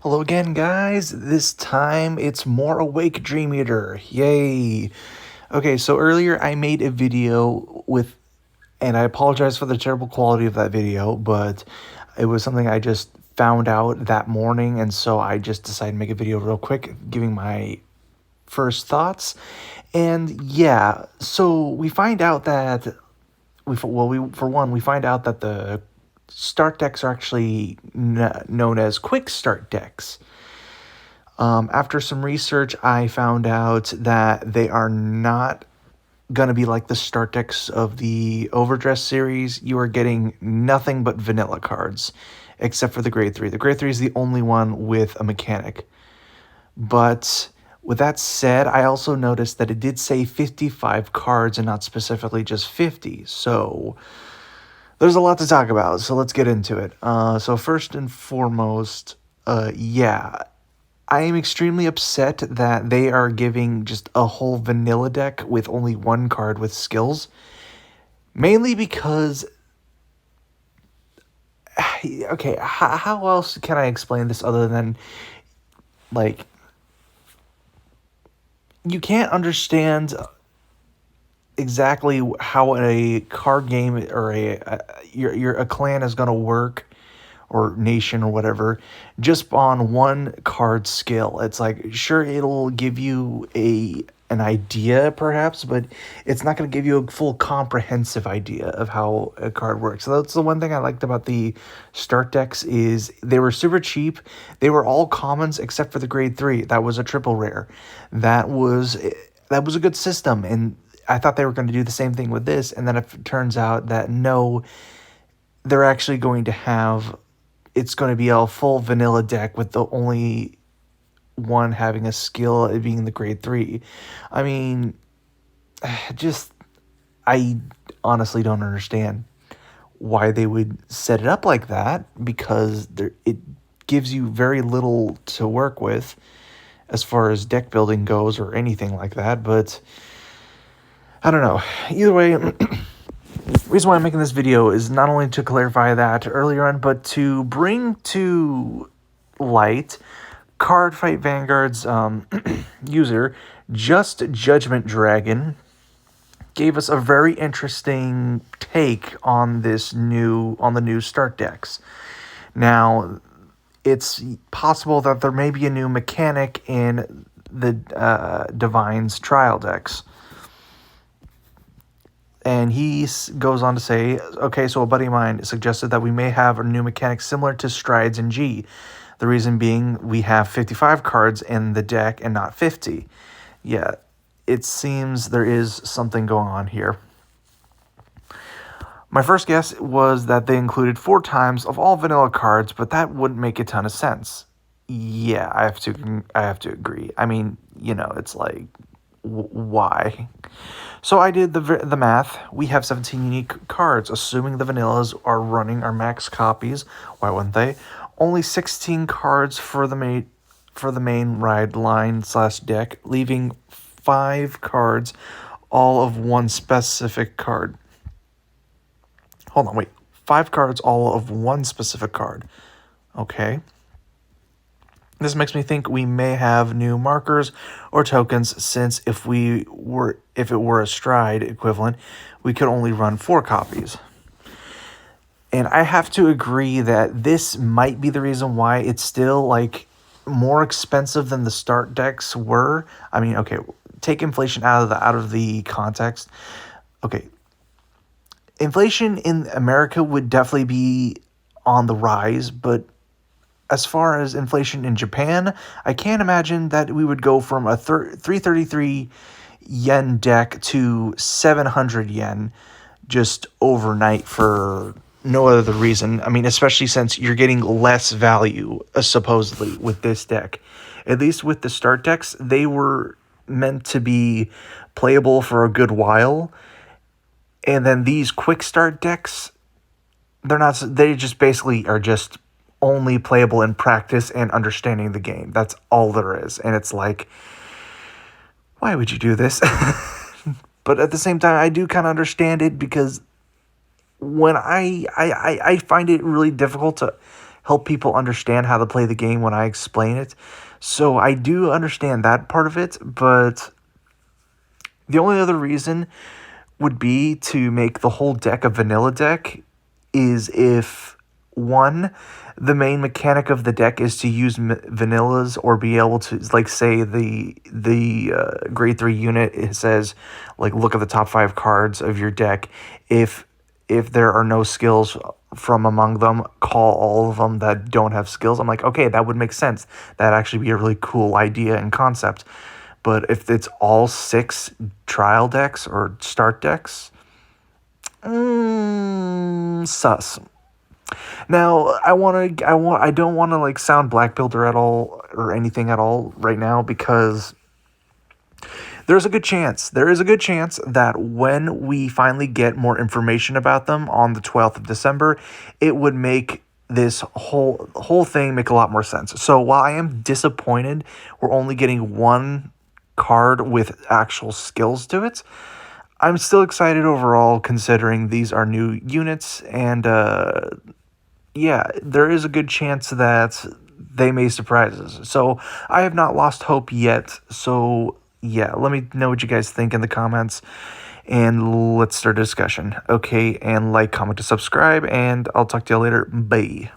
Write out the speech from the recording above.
Hello again, guys. This time it's more awake Dream Eater. Yay. Okay, so earlier I made a video with, and I apologize for the terrible quality of that video, but it was something I just found out that morning, and so I just decided to make a video real quick giving my first thoughts. And yeah, so we find out that we find out that the start decks are actually known as quick start decks. After some research, I found out that they are not going to be like the start decks of the Overdress series. You are getting nothing but vanilla cards, except for the Grade 3. The Grade 3 is the only one with a mechanic. But with that said, I also noticed that it did say 55 cards and not specifically just 50. So there's a lot to talk about. So let's get into it. So first and foremost, yeah, I am extremely upset that they are giving just a whole vanilla deck with only one card with skills. Mainly because, okay, how else can I explain this other than, like, you can't understand exactly how a card game or a clan is going to work, or nation or whatever, just on one card skill. It's like, sure, it'll give you an idea perhaps, but it's not going to give you a full comprehensive idea of how a card works. So that's the one thing I liked about the start decks, is they were super cheap. They were all commons except for the Grade 3. That was a triple rare. That was a good system, and I thought they were going to do the same thing with this, and then it turns out that no, they're actually going to have, it's going to be a full vanilla deck with the only one having a skill, it being the Grade 3. I mean, just, I honestly don't understand why they would set it up like that, because it gives you very little to work with as far as deck building goes or anything like that. But I don't know. Either way, reason why I'm making this video is not only to clarify that earlier on, but to bring to light Cardfight Vanguard's user, Just Judgment Dragon, gave us a very interesting take on the new start decks. Now, it's possible that there may be a new mechanic in the DivineZ trial decks. And he goes on to say, okay, so a buddy of mine suggested that we may have a new mechanic similar to Strides in G. The reason being, we have 55 cards in the deck and not 50. Yeah, it seems there is something going on here. My first guess was that they included 4 times of all vanilla cards, but that wouldn't make a ton of sense. Yeah, I have to agree. I mean, it's like, why? So I did the math. We have 17 unique cards, assuming the vanillas are running our max copies. Why wouldn't they? Only 16 cards for the main ride line / deck, leaving 5 cards, all of one specific card. Hold on, wait. 5 cards, all of one specific card. Okay. This makes me think we may have new markers or tokens, since if it were a Stride equivalent, we could only run 4 copies. And I have to agree that this might be the reason why it's still like more expensive than the start decks were. I mean, okay, take inflation out of the context. Okay. Inflation in America would definitely be on the rise, but as far as inflation in Japan, I can't imagine that we would go from a 333 yen deck to 700 yen just overnight for no other reason. I mean, especially since you're getting less value, supposedly, with this deck. At least with the start decks, they were meant to be playable for a good while. And then these quick start decks, they just basically are just only playable in practice and understanding the game. That's all there is. And it's like, why would you do this? But at the same time, I do kind of understand it, because when I find it really difficult to help people understand how to play the game when I explain it. So I do understand that part of it, but the only other reason would be to make the whole deck a vanilla deck is if one, the main mechanic of the deck is to use vanillas or be able to, like, say the grade 3 unit, it says, like, look at the top 5 cards of your deck. If there are no skills from among them, call all of them that don't have skills. I'm like, okay, that would make sense. That'd actually be a really cool idea and concept. But if it's all 6 trial decks or start decks, sus. Now, I don't want to like sound black builder at all or anything at all right now, because there is a good chance that when we finally get more information about them on the 12th of December, it would make this whole thing make a lot more sense. So while I am disappointed we're only getting one card with actual skills to it, I'm still excited overall, considering these are new units, and yeah, there is a good chance that they may surprise us. So I have not lost hope yet. So yeah, let me know what you guys think in the comments, and let's start a discussion. Okay, and like, comment, to subscribe, and I'll talk to you later. Bye.